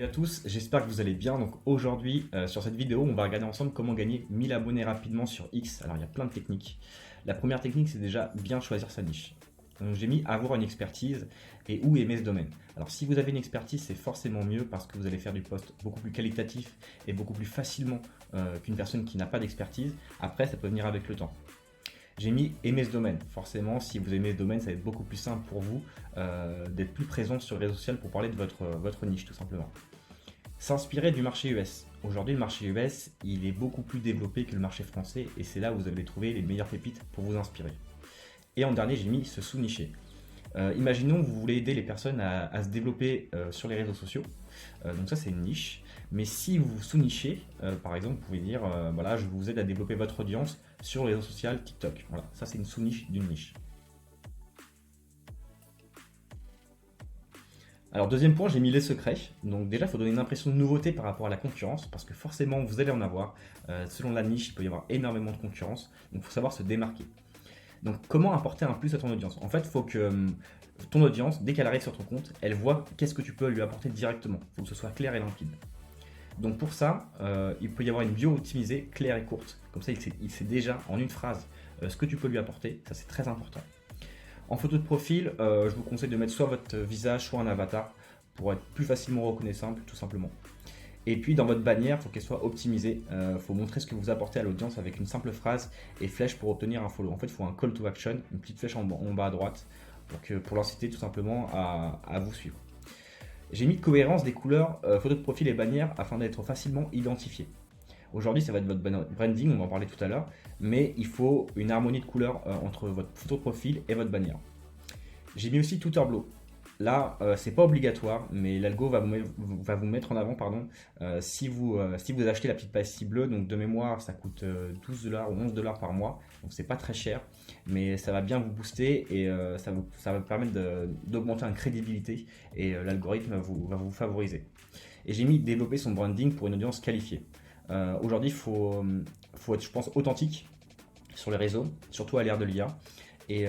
Salut à tous, j'espère que vous allez bien. Donc aujourd'hui, sur cette vidéo, on va regarder ensemble comment gagner 1000 abonnés rapidement sur X. Alors il y a plein de techniques. La première technique, c'est déjà bien choisir sa niche. Donc j'ai mis avoir une expertise et où aimer ce domaine. Alors si vous avez une expertise, c'est forcément mieux parce que vous allez faire du post beaucoup plus qualitatif et beaucoup plus facilement qu'une personne qui n'a pas d'expertise. Après, ça peut venir avec le temps. J'ai mis aimer ce domaine. Forcément, si vous aimez ce domaine, ça va être beaucoup plus simple pour vous d'être plus présent sur les réseaux sociaux pour parler de votre niche, tout simplement. S'inspirer du marché US. Aujourd'hui, le marché US, il est beaucoup plus développé que le marché français et c'est là où vous allez trouver les meilleures pépites pour vous inspirer. Et en dernier, j'ai mis se sous-nicher. Imaginons que vous voulez aider les personnes à se développer sur les réseaux sociaux. Donc ça, c'est une niche. Mais si vous vous sous-nichez, par exemple, vous pouvez dire, voilà, je vous aide à développer votre audience sur les réseaux sociaux TikTok. Voilà, ça c'est une sous-niche d'une niche. Alors deuxième point, j'ai mis les secrets. Donc déjà, il faut donner une impression de nouveauté par rapport à la concurrence, parce que forcément, vous allez en avoir. Selon la niche, il peut y avoir énormément de concurrence. Donc il faut savoir se démarquer. Donc comment apporter un plus à ton audience? En fait, il faut que ton audience, dès qu'elle arrive sur ton compte, elle voit qu'est-ce que tu peux lui apporter directement. Il faut que ce soit clair et limpide. Donc pour ça, il peut y avoir une bio optimisée, claire et courte. Comme ça, il sait déjà en une phrase ce que tu peux lui apporter. Ça, c'est très important. En photo de profil, je vous conseille de mettre soit votre visage, soit un avatar pour être plus facilement reconnaissable, tout simplement. Et puis dans votre bannière, il faut qu'elle soit optimisée. Il faut montrer ce que vous apportez à l'audience avec une simple phrase et flèche pour obtenir un follow. En fait, il faut un call to action, une petite flèche en bas à droite pour l'inciter tout simplement à vous suivre. J'ai mis cohérence des couleurs photo de profil et bannière afin d'être facilement identifié. Aujourd'hui, ça va être votre branding, on va en parler tout à l'heure, mais il faut une harmonie de couleurs entre votre photo de profil et votre bannière. J'ai mis aussi tout Tableau. Là, c'est pas obligatoire, mais l'algo va vous mettre en avant, si vous achetez la petite pastille bleue. Donc de mémoire, ça coûte 12$ ou 11$ par mois, donc c'est pas très cher, mais ça va bien vous booster et ça va vous permettre d'augmenter en crédibilité et l'algorithme va vous favoriser. Et j'ai mis développer son branding pour une audience qualifiée. Aujourd'hui, faut être, je pense, authentique sur les réseaux, surtout à l'ère de l'IA. Et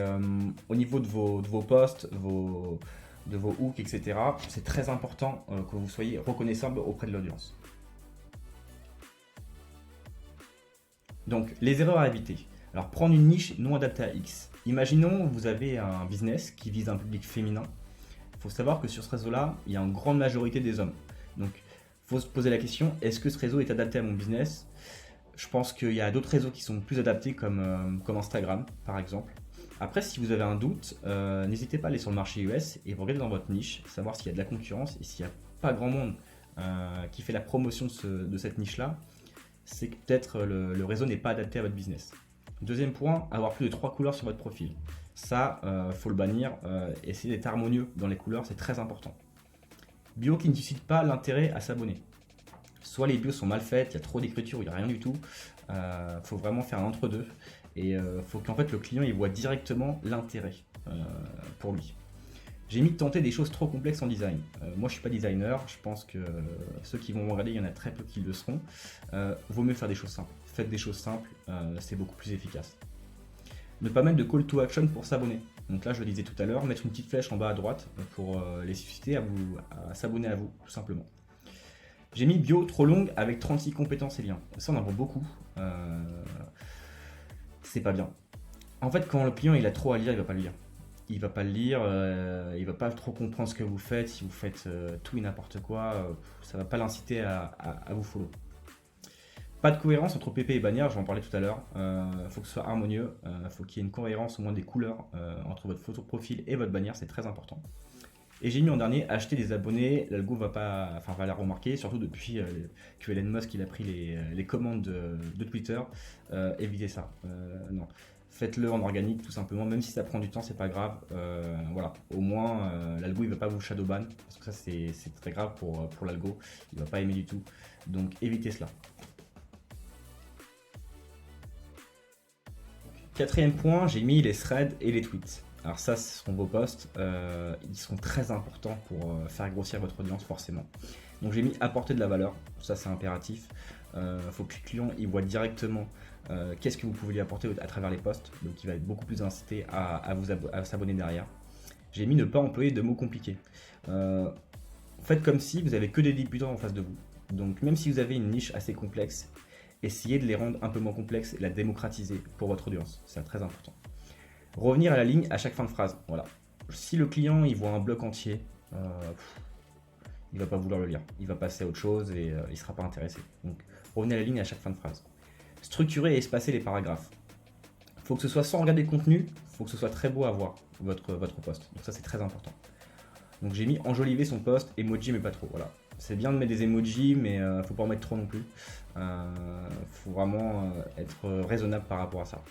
au niveau de vos posts, de vos hooks, etc., c'est très important que vous soyez reconnaissable auprès de l'audience. Donc, les erreurs à éviter. Alors, prendre une niche non adaptée à X. Imaginons que vous avez un business qui vise un public féminin. Il faut savoir que sur ce réseau-là, il y a une grande majorité des hommes. Donc, il faut se poser la question, est-ce que ce réseau est adapté à mon business? Je pense qu'il y a d'autres réseaux qui sont plus adaptés comme Instagram, par exemple. Après, si vous avez un doute, n'hésitez pas à aller sur le marché US et vous regardez dans votre niche, savoir s'il y a de la concurrence et s'il n'y a pas grand monde qui fait la promotion de cette niche-là, c'est que peut-être le réseau n'est pas adapté à votre business. Deuxième point, avoir plus de 3 couleurs sur votre profil. Ça, faut le bannir. Essayez d'être harmonieux dans les couleurs, c'est très important. Bio qui ne suscite pas l'intérêt à s'abonner. Soit les bios sont mal faites, il y a trop d'écriture, il n'y a rien du tout. Faut vraiment faire un entre-deux. Et faut qu'en fait le client il voit directement l'intérêt pour lui. J'ai mis de tenter des choses trop complexes en design. Moi je suis pas designer, je pense que ceux qui vont me regarder, il y en a très peu qui le seront. Vaut mieux faire des choses simples. Faites des choses simples, c'est beaucoup plus efficace. Ne pas mettre de call to action pour s'abonner. Donc là je le disais tout à l'heure, mettre une petite flèche en bas à droite pour les susciter à s'abonner à vous, tout simplement. J'ai mis bio trop longue avec 36 compétences et liens. Ça on en voit beaucoup. C'est pas bien. En fait, quand le client il a trop à lire, il va pas le lire. Il va pas le lire, il va pas trop comprendre ce que vous faites. Si vous faites tout et n'importe quoi, ça va pas l'inciter à vous follow. Pas de cohérence entre PP et bannière, j'en parlais tout à l'heure. Faut que ce soit harmonieux, faut qu'il y ait une cohérence au moins des couleurs entre votre photo de profil et votre bannière, c'est très important. Et j'ai mis en dernier acheter des abonnés. L'algo va la remarquer, surtout depuis que Elon Musk il a pris les commandes de Twitter. Évitez ça. Non. Faites-le en organique tout simplement, même si ça prend du temps, c'est pas grave. Voilà. Au moins, l'algo il va pas vous shadowban, parce que ça c'est très grave pour l'algo. Il va pas aimer du tout. Donc évitez cela. Quatrième point, j'ai mis les threads et les tweets. Alors ça, ce seront vos posts, ils seront très importants pour faire grossir votre audience forcément. Donc j'ai mis apporter de la valeur, ça c'est impératif. Faut que le client il voit directement qu'est-ce que vous pouvez lui apporter à travers les posts, donc il va être beaucoup plus incité à s'abonner derrière. J'ai mis ne pas employer de mots compliqués. faites comme si vous avez que des débutants en face de vous. Donc même si vous avez une niche assez complexe, essayez de les rendre un peu moins complexes et la démocratiser pour votre audience. C'est très important. Revenir à la ligne à chaque fin de phrase. Voilà. Si le client il voit un bloc entier, il va pas vouloir le lire. Il va passer à autre chose et il sera pas intéressé. Donc revenez à la ligne à chaque fin de phrase. Structurer et espacer les paragraphes. Il faut que ce soit sans regarder le contenu, il faut que ce soit très beau à voir, votre post. Donc ça c'est très important. Donc j'ai mis enjoliver son post, emoji mais pas trop. Voilà. C'est bien de mettre des emojis, mais faut pas en mettre trop non plus. Faut vraiment être raisonnable par rapport à ça.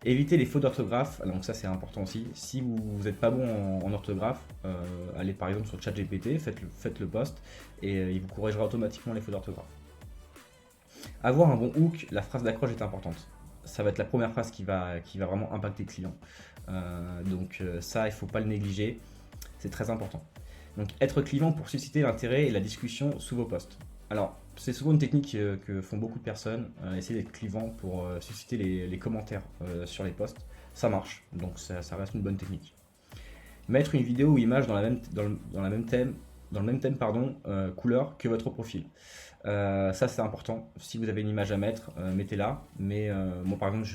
Évitez les fautes d'orthographe, donc ça c'est important aussi. Si vous n'êtes pas bon en orthographe, allez par exemple sur ChatGPT, faites le post et il vous corrigera automatiquement les fautes d'orthographe. Avoir un bon hook, la phrase d'accroche est importante. Ça va être la première phrase qui va vraiment impacter le client. Donc ça, il ne faut pas le négliger, c'est très important. Donc être clivant pour susciter l'intérêt et la discussion sous vos posts. Alors, c'est souvent une technique que font beaucoup de personnes, essayer d'être clivant pour susciter les commentaires sur les posts. Ça marche, donc ça reste une bonne technique. Mettre une vidéo ou image dans le même thème, couleur que votre profil. Ça c'est important. Si vous avez une image à mettre, mettez-la. Mais moi par exemple,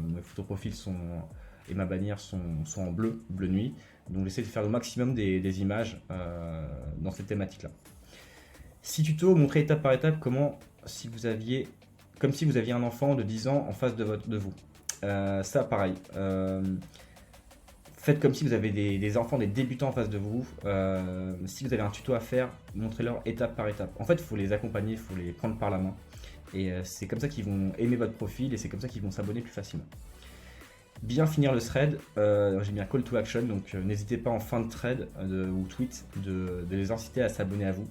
mes photos profils et ma bannière sont en bleu nuit. Donc j'essaie de faire le maximum des images dans cette thématique-là. 6 tutos, montrer étape par étape comme si vous aviez un enfant de 10 ans en face de vous. Ça pareil. Faites comme si vous avez des enfants, des débutants en face de vous. Si vous avez un tuto à faire, montrez-leur étape par étape. En fait, il faut les accompagner, il faut les prendre par la main. Et c'est comme ça qu'ils vont aimer votre profil et c'est comme ça qu'ils vont s'abonner plus facilement. Bien finir le thread, j'ai mis un call to action, donc n'hésitez pas en fin de thread ou tweet de les inciter à s'abonner à vous.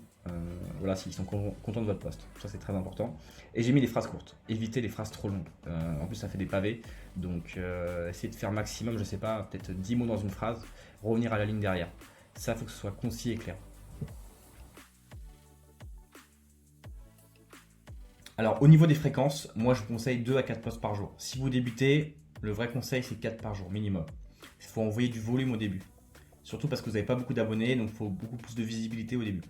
Voilà, s'ils sont contents de votre post, ça c'est très important. Et j'ai mis des phrases courtes, évitez les phrases trop longues. En plus ça fait des pavés, donc essayez de faire maximum, je sais pas, peut-être 10 mots dans une phrase, revenir à la ligne derrière. Ça, il faut que ce soit concis et clair. Alors au niveau des fréquences, moi je vous conseille 2 à 4 posts par jour. Si vous débutez, le vrai conseil c'est 4 par jour minimum. Il faut envoyer du volume au début. Surtout parce que vous n'avez pas beaucoup d'abonnés, donc il faut beaucoup plus de visibilité au début.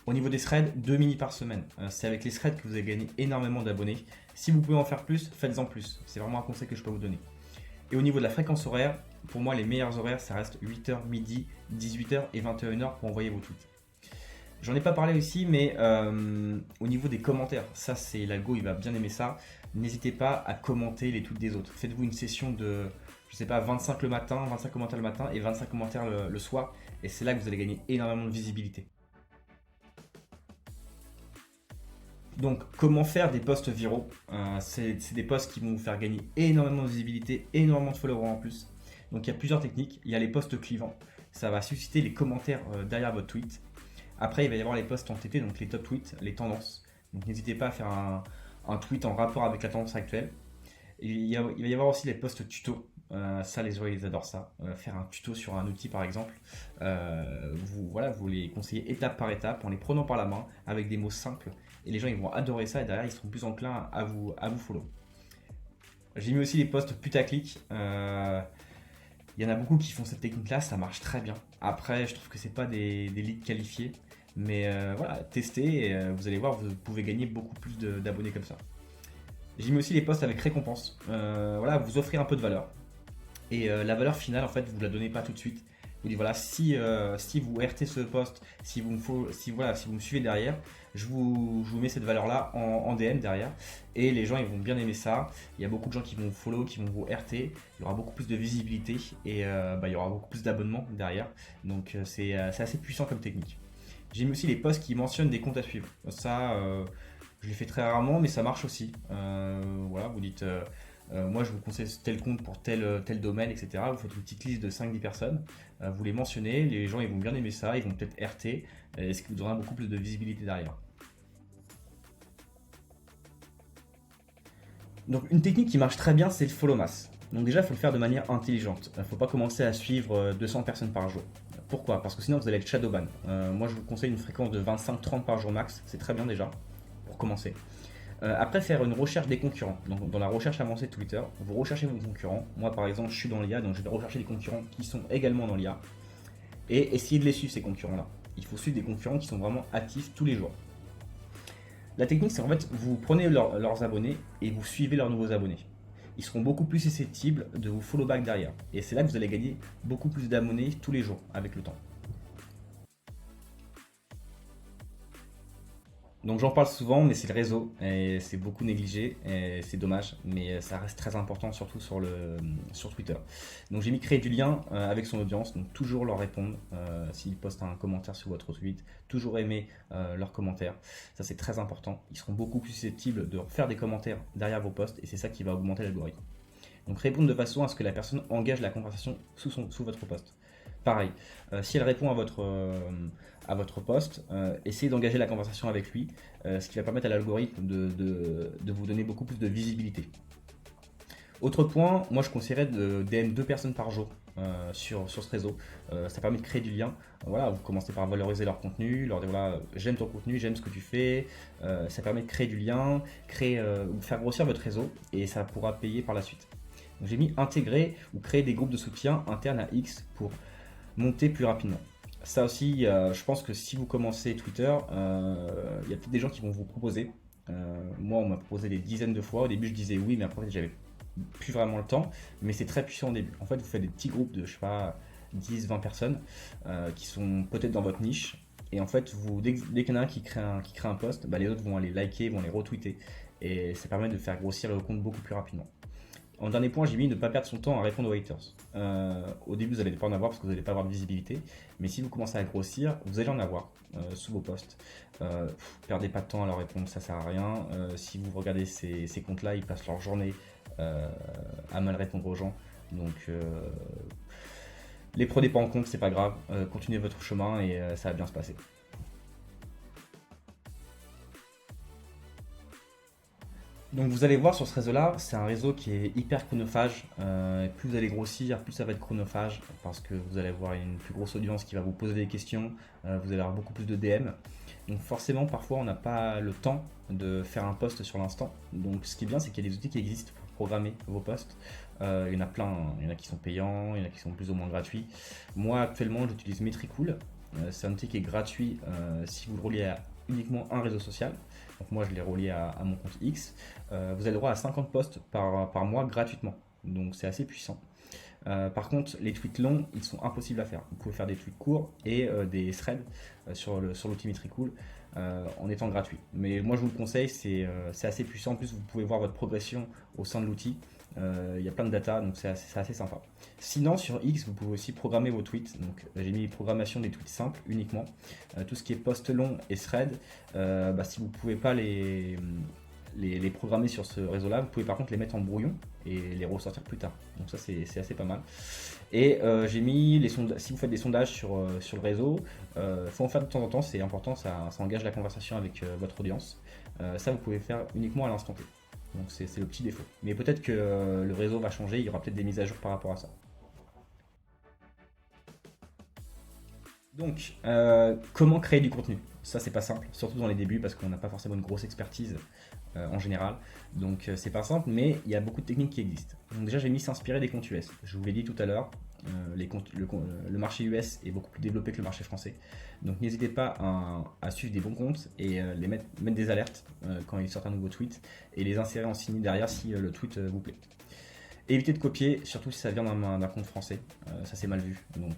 Au niveau des threads, 2 mini par semaine. C'est avec les threads que vous allez gagner énormément d'abonnés. Si vous pouvez en faire plus, faites-en plus. C'est vraiment un conseil que je peux vous donner. Et au niveau de la fréquence horaire, pour moi les meilleurs horaires, ça reste 8h, midi, 18h et 21h pour envoyer vos tweets. J'en ai pas parlé aussi, mais au niveau des commentaires, ça c'est l'algo, il va bien aimer ça. N'hésitez pas à commenter les tweets des autres. Faites-vous une session de, je sais pas, 25 le matin, 25 commentaires le matin et 25 commentaires le soir. Et c'est là que vous allez gagner énormément de visibilité. Donc, comment faire des posts viraux? C'est des posts qui vont vous faire gagner énormément de visibilité, énormément de followers en plus. Donc, il y a plusieurs techniques. Il y a les posts clivants. Ça va susciter les commentaires derrière votre tweet. Après, il va y avoir les posts entêtés, donc les top tweets, les tendances. Donc, n'hésitez pas à faire un tweet en rapport avec la tendance actuelle. Et il va y avoir aussi les posts tuto. Ça, les gens, ils adorent ça. Faire un tuto sur un outil, par exemple. Vous les conseillez étape par étape en les prenant par la main avec des mots simples. Et les gens, ils vont adorer ça et derrière, ils seront plus enclins à vous follow. J'ai mis aussi les posts putaclic. Il y en a beaucoup qui font cette technique-là, ça marche très bien. Après, je trouve que c'est pas des leads qualifiés. Mais voilà, testez et vous allez voir, vous pouvez gagner beaucoup plus d'abonnés comme ça. J'ai mis aussi les posts avec récompense. Vous offrez un peu de valeur. Et la valeur finale, en fait, vous ne la donnez pas tout de suite. Vous dites voilà, si vous RT ce post, si vous me suivez derrière, je vous mets cette valeur-là en DM derrière. Et les gens, ils vont bien aimer ça. Il y a beaucoup de gens qui vont vous follow, qui vont vous RT. Il y aura beaucoup plus de visibilité et il y aura beaucoup plus d'abonnements derrière. Donc c'est assez puissant comme technique. J'ai mis aussi les posts qui mentionnent des comptes à suivre. Ça, je les fais très rarement, mais ça marche aussi. Vous dites, moi je vous conseille tel compte pour tel domaine, etc. Vous faites une petite liste de 5-10 personnes, vous les mentionnez, les gens ils vont bien aimer ça, ils vont peut-être RT, ce qui vous donnera beaucoup plus de visibilité derrière. Donc une technique qui marche très bien, c'est le follow mass. Donc déjà, il faut le faire de manière intelligente. Il ne faut pas commencer à suivre 200 personnes par jour. Pourquoi? Parce que sinon vous allez être shadowban. Moi je vous conseille une fréquence de 25-30 par jour max, c'est très bien déjà, pour commencer. Après, faire une recherche des concurrents. Donc dans la recherche avancée de Twitter, vous recherchez vos concurrents. Moi par exemple je suis dans l'IA, donc je vais rechercher des concurrents qui sont également dans l'IA. Et essayer de les suivre ces concurrents-là. il faut suivre des concurrents qui sont vraiment actifs tous les jours. La technique, c'est en fait, vous prenez leurs abonnés et vous suivez leurs nouveaux abonnés. Ils seront beaucoup plus susceptibles de vous follow back derrière. Et c'est là que vous allez gagner beaucoup plus d'abonnés tous les jours avec le temps. Donc j'en parle souvent, mais c'est le réseau et c'est beaucoup négligé et c'est dommage, mais ça reste très important surtout sur Twitter. Donc j'ai mis créer du lien avec son audience, donc toujours leur répondre s'ils postent un commentaire sur votre tweet, toujours aimer leurs commentaires, ça c'est très important. Ils seront beaucoup plus susceptibles de faire des commentaires derrière vos posts et c'est ça qui va augmenter l'algorithme. Donc répondre de façon à ce que la personne engage la conversation sous votre post. Pareil, si elle répond à votre post, essayez d'engager la conversation avec lui, ce qui va permettre à l'algorithme de vous donner beaucoup plus de visibilité. Autre point, moi je conseillerais de DM 2 personnes par jour sur ce réseau. Ça permet de créer du lien. Voilà, vous commencez par valoriser leur contenu, leur dire voilà, j'aime ton contenu, j'aime ce que tu fais. Ça permet de créer du lien, ou faire grossir votre réseau et ça pourra payer par la suite. Donc j'ai mis intégrer ou créer des groupes de soutien internes à X pour monter plus rapidement. Ça aussi, je pense que si vous commencez Twitter, il y a peut-être des gens qui vont vous proposer. Moi, on m'a proposé des dizaines de fois. Au début, je disais oui, mais après, j'avais plus vraiment le temps. Mais c'est très puissant au début. En fait, vous faites des petits groupes de, je sais pas, 10, 20 personnes qui sont peut-être dans votre niche. Et en fait, dès qu'il y en a un qui crée un post, bah, les autres vont aller liker, vont les retweeter. Et ça permet de faire grossir le compte beaucoup plus rapidement. En dernier point, j'ai mis ne pas perdre son temps à répondre aux haters. Au début, vous n'allez pas en avoir parce que vous n'allez pas avoir de visibilité. Mais si vous commencez à grossir, vous allez en avoir sous vos posts. Perdez pas de temps à leur répondre, ça sert à rien. Si vous regardez ces comptes-là, ils passent leur journée à mal répondre aux gens. Donc, les prenez pas en compte, c'est pas grave. Continuez votre chemin et ça va bien se passer. Donc vous allez voir sur ce réseau-là, c'est un réseau qui est hyper chronophage. Plus vous allez grossir, plus ça va être chronophage parce que vous allez avoir une plus grosse audience qui va vous poser des questions, vous allez avoir beaucoup plus de DM. Donc forcément, parfois, on n'a pas le temps de faire un post sur l'instant. Donc ce qui est bien, c'est qu'il y a des outils qui existent pour programmer vos posts. Il y en a plein, hein. Il y en a qui sont payants, il y en a qui sont plus ou moins gratuits. Moi, actuellement, j'utilise Metricool. C'est un outil qui est gratuit si vous le reliez à uniquement un réseau social. Donc moi, je l'ai relié à mon compte X. Vous avez droit à 50 posts par mois gratuitement. Donc c'est assez puissant. Par contre, les tweets longs, ils sont impossibles à faire. Vous pouvez faire des tweets courts et des threads sur l'outil Metricool en étant gratuit. Mais moi, je vous le conseille, c'est assez puissant. En plus, vous pouvez voir votre progression au sein de l'outil. Il y a plein de data, donc c'est assez sympa. Sinon, sur X, vous pouvez aussi programmer vos tweets. Donc, j'ai mis programmation des tweets simples uniquement. Tout ce qui est post long et thread, si vous ne pouvez pas les programmer sur ce réseau-là, vous pouvez par contre les mettre en brouillon et les ressortir plus tard. Donc ça, c'est assez pas mal. Et j'ai mis si vous faites des sondages sur le réseau, il faut en faire de temps en temps, c'est important, ça engage la conversation avec votre audience. Ça, vous pouvez faire uniquement à l'instant T. Donc c'est le petit défaut. Mais peut-être que le réseau va changer, il y aura peut-être des mises à jour par rapport à ça. Donc, comment créer du contenu? Ça, c'est pas simple, surtout dans les débuts parce qu'on n'a pas forcément une grosse expertise en général. Donc, c'est pas simple, mais il y a beaucoup de techniques qui existent. Donc, déjà, j'ai mis s'inspirer des comptes US. Je vous l'ai dit tout à l'heure, le marché US est beaucoup plus développé que le marché français. Donc, n'hésitez pas à suivre des bons comptes et mettre des alertes quand ils sortent un nouveau tweet et les insérer en signe derrière si le tweet vous plaît. Évitez de copier, surtout si ça vient d'un compte français, ça c'est mal vu, donc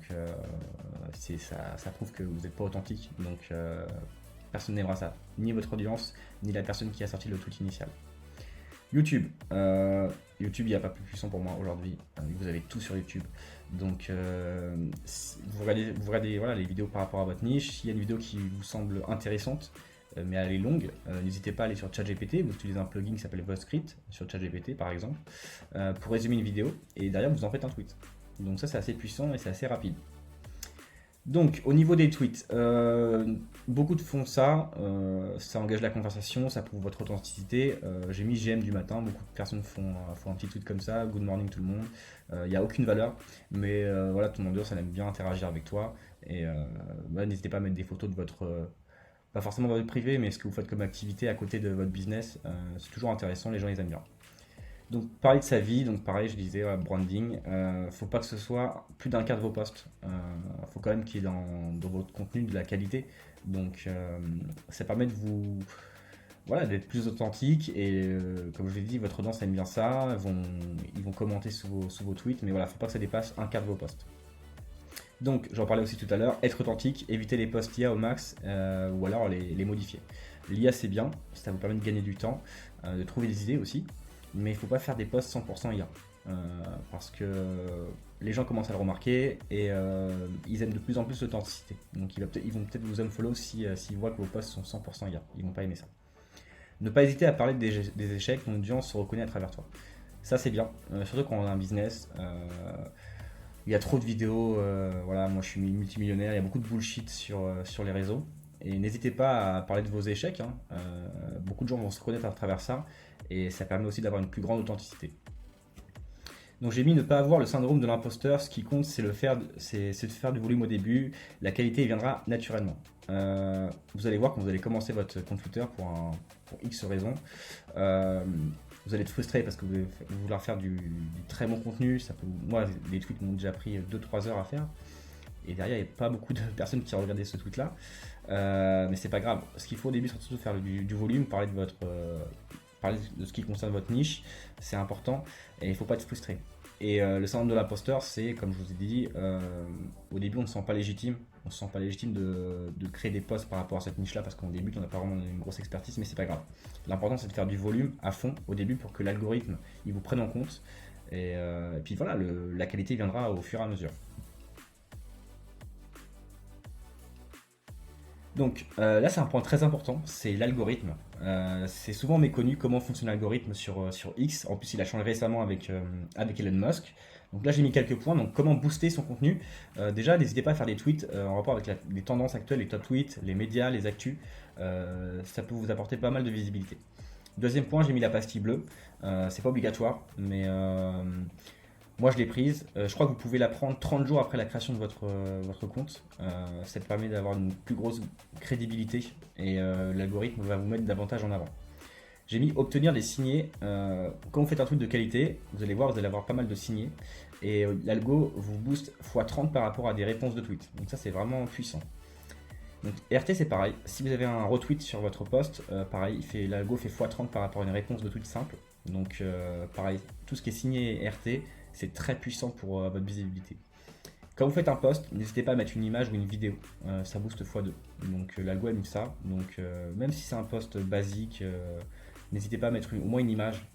ça prouve que vous n'êtes pas authentique, donc personne n'aimera ça, ni votre audience, ni la personne qui a sorti le tweet initial. YouTube, YouTube il n'y a pas plus puissant pour moi aujourd'hui, vous avez tout sur YouTube, donc vous regardez voilà, les vidéos par rapport à votre niche, s'il y a une vidéo qui vous semble intéressante, mais elle est longue, n'hésitez pas à aller sur ChatGPT, vous utilisez un plugin qui s'appelle VoiceScript sur ChatGPT par exemple, pour résumer une vidéo, et derrière vous en faites un tweet. Donc ça c'est assez puissant et c'est assez rapide. Donc au niveau des tweets, beaucoup de font ça, ça engage la conversation, ça prouve votre authenticité. J'ai mis GM du matin, beaucoup de personnes font un petit tweet comme ça, good morning tout le monde. Il n'y a aucune valeur, mais voilà, ton audience elle aime bien interagir avec toi, et n'hésitez pas à mettre des photos de votre pas forcément dans votre privé, mais ce que vous faites comme activité à côté de votre business, c'est toujours intéressant, les gens ils aiment bien. Donc parler de sa vie, donc pareil, je disais branding, faut pas que ce soit plus d'un quart de vos posts. Faut quand même qu'il y ait dans votre contenu de la qualité. Donc ça permet de vous, voilà, d'être plus authentique et comme je l'ai dit, votre audience aime bien ça, ils vont commenter sous vos tweets, mais voilà, faut pas que ça dépasse un quart de vos posts. Donc j'en parlais aussi tout à l'heure, être authentique, éviter les posts IA au max ou alors les modifier. L'IA c'est bien, ça vous permet de gagner du temps, de trouver des idées aussi, mais il ne faut pas faire des posts 100% IA. Parce que les gens commencent à le remarquer et ils aiment de plus en plus l'authenticité. Donc ils vont peut-être vous unfollow s'ils voient que vos posts sont 100% IA. Ils vont pas aimer ça. Ne pas hésiter à parler des échecs, ton audience se reconnaît à travers toi. Ça c'est bien, surtout quand on a un business. Il y a trop de vidéos, voilà, moi je suis multimillionnaire, il y a beaucoup de bullshit sur les réseaux. Et n'hésitez pas à parler de vos échecs, hein. Beaucoup de gens vont se reconnaître à travers ça et ça permet aussi d'avoir une plus grande authenticité. Donc j'ai mis ne pas avoir le syndrome de l'imposteur, ce qui compte c'est de faire du volume au début, la qualité viendra naturellement. Vous allez voir quand vous allez commencer votre compte Twitter pour X raisons, vous allez être frustré parce que vous allez vouloir faire du très bon contenu. Moi, les tweets m'ont déjà pris 2-3 heures à faire. Et derrière, il n'y a pas beaucoup de personnes qui ont regardé ce tweet là. Mais c'est pas grave. Ce qu'il faut au début, c'est surtout faire du volume, parler de ce qui concerne votre niche. C'est important et il ne faut pas être frustré. Et le syndrome de l'imposteur, c'est comme je vous ai dit, au début on ne se sent pas légitime. On se sent pas légitime de créer des posts par rapport à cette niche-là parce qu'on débute, on n'a pas vraiment une grosse expertise, mais c'est pas grave. L'important c'est de faire du volume à fond au début pour que l'algorithme il vous prenne en compte. Et puis voilà, la qualité viendra au fur et à mesure. Donc là, c'est un point très important, c'est l'algorithme. C'est souvent méconnu comment fonctionne l'algorithme sur X. En plus, il a changé récemment avec Elon Musk. Donc là, j'ai mis quelques points. Donc, comment booster son contenu. Déjà, n'hésitez pas à faire des tweets en rapport avec les tendances actuelles, les top tweets, les médias, les actus. Ça peut vous apporter pas mal de visibilité. Deuxième point, j'ai mis la pastille bleue. C'est pas obligatoire, mais moi, je l'ai prise. Je crois que vous pouvez la prendre 30 jours après la création de votre compte. Ça permet d'avoir une plus grosse crédibilité et l'algorithme va vous mettre davantage en avant. J'ai mis obtenir des signés. Quand vous faites un truc de qualité, vous allez voir, vous allez avoir pas mal de signés. Et l'algo vous booste x30 par rapport à des réponses de tweets. Donc ça, c'est vraiment puissant. Donc RT, c'est pareil. Si vous avez un retweet sur votre post, pareil, l'algo fait x30 par rapport à une réponse de tweet simple. Donc pareil, tout ce qui est signé RT, c'est très puissant pour votre visibilité. Quand vous faites un post, n'hésitez pas à mettre une image ou une vidéo, ça booste x2. Donc l'algo aime ça. Donc même si c'est un post basique, n'hésitez pas à mettre au moins une image,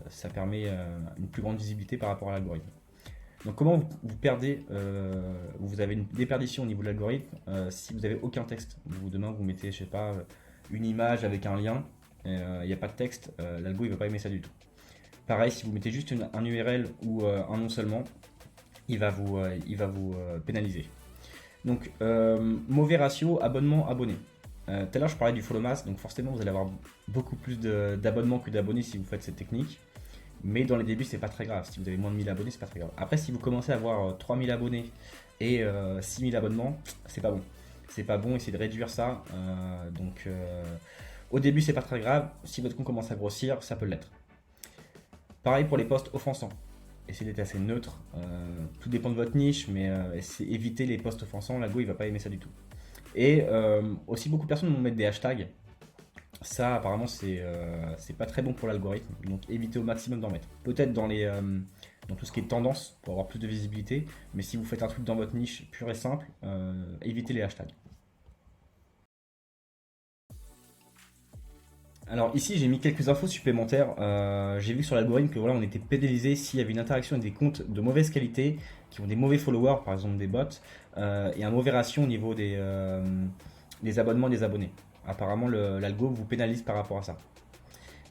ça permet une plus grande visibilité par rapport à l'algorithme. Donc comment vous perdez, vous avez une déperdition au niveau de l'algorithme si vous n'avez aucun texte. Demain vous mettez, je sais pas, une image avec un lien, il n'y a pas de texte, l'algo il va pas aimer ça du tout. Pareil, si vous mettez juste un URL ou un nom seulement, il va vous pénaliser. Donc, mauvais ratio abonnement-abonné. Tout à l'heure, je parlais du follow mass, donc forcément, vous allez avoir beaucoup plus d'abonnements que d'abonnés si vous faites cette technique. Mais dans les débuts, c'est pas très grave. Si vous avez moins de 1000 abonnés, c'est pas très grave. Après, si vous commencez à avoir 3000 abonnés et 6000 abonnements, c'est pas bon. C'est pas bon, essayez de réduire ça. Au début, c'est pas très grave. Si votre compte commence à grossir, ça peut l'être. Pareil pour les posts offensants. Essayez d'être assez neutre. Tout dépend de votre niche, mais évitez les posts offensants. L'algo, il va pas aimer ça du tout. Et aussi, beaucoup de personnes vont mettre des hashtags. Ça, apparemment, c'est pas très bon pour l'algorithme. Donc, évitez au maximum d'en mettre. Peut-être dans tout ce qui est tendance pour avoir plus de visibilité. Mais si vous faites un truc dans votre niche pure et simple, évitez les hashtags. Alors ici j'ai mis quelques infos supplémentaires. J'ai vu sur l'algorithme que voilà, on était pénalisé s'il y avait une interaction avec des comptes de mauvaise qualité, qui ont des mauvais followers, par exemple des bots, et un mauvais ratio au niveau des abonnements des abonnés. Apparemment l'algo vous pénalise par rapport à ça.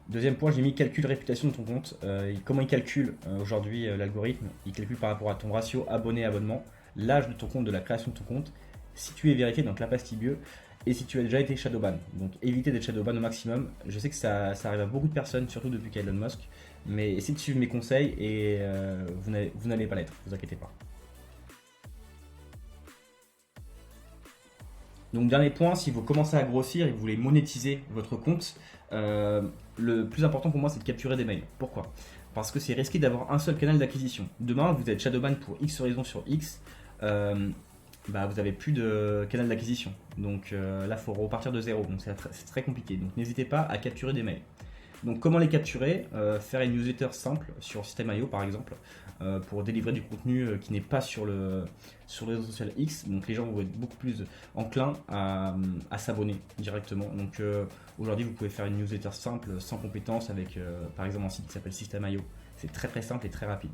Deuxième point, j'ai mis calcul réputation de ton compte. Comment il calcule aujourd'hui l'algorithme? Il calcule par rapport à ton ratio abonné-abonnement, l'âge de ton compte, de la création de ton compte, si tu es vérifié, donc la pastille bleue, et si tu as déjà été shadowban. Donc évitez d'être shadowban au maximum. Je sais que ça arrive à beaucoup de personnes, surtout depuis qu'Elon Musk, mais essayez de suivre mes conseils et vous n'allez pas l'être, ne vous inquiétez pas. Donc dernier point, si vous commencez à grossir et que vous voulez monétiser votre compte, le plus important pour moi c'est de capturer des mails. Pourquoi? parce que c'est risqué d'avoir un seul canal d'acquisition. Demain, vous êtes shadowban pour X raison sur X, vous n'avez plus de canal d'acquisition. Donc là, il faut repartir de zéro. Donc c'est très compliqué. Donc n'hésitez pas à capturer des mails. Donc comment les capturer? Faire une newsletter simple sur System.io par exemple, pour délivrer du contenu qui n'est pas sur le réseau social X. Donc les gens vont être beaucoup plus enclins à s'abonner directement. Donc aujourd'hui vous pouvez faire une newsletter simple, sans compétences, avec par exemple un site qui s'appelle System.io. C'est très très simple et très rapide.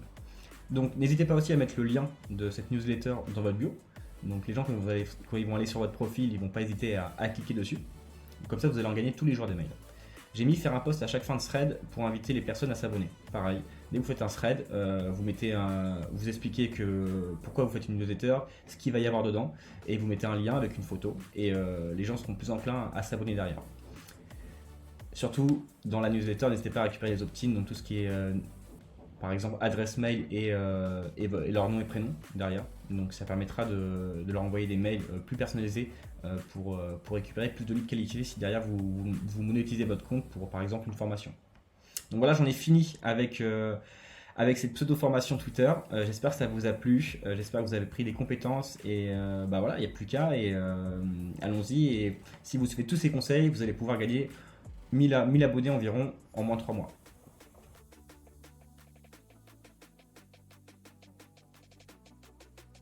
Donc n'hésitez pas aussi à mettre le lien de cette newsletter dans votre bio. Donc les gens quand ils vont aller sur votre profil, ils vont pas hésiter à cliquer dessus. Comme ça vous allez en gagner tous les jours des mails. J'ai mis faire un post à chaque fin de thread pour inviter les personnes à s'abonner. Pareil, dès que vous faites un thread, vous expliquez pourquoi vous faites une newsletter, ce qu'il va y avoir dedans, et vous mettez un lien avec une photo, et les gens seront plus enclins à s'abonner derrière. Surtout, dans la newsletter, n'hésitez pas à récupérer les opt-in, donc tout ce qui est, par exemple, adresse mail et leur nom et prénom derrière. Donc ça permettra de leur envoyer des mails plus personnalisés pour récupérer plus de leads qualifiés si derrière vous monétisez votre compte pour par exemple une formation. Donc voilà, j'en ai fini avec cette pseudo-formation Twitter. J'espère que ça vous a plu, j'espère que vous avez pris des compétences et voilà, il n'y a plus qu'à et allons-y. Et si vous suivez tous ces conseils, vous allez pouvoir gagner 1000 abonnés environ en moins de 3 mois.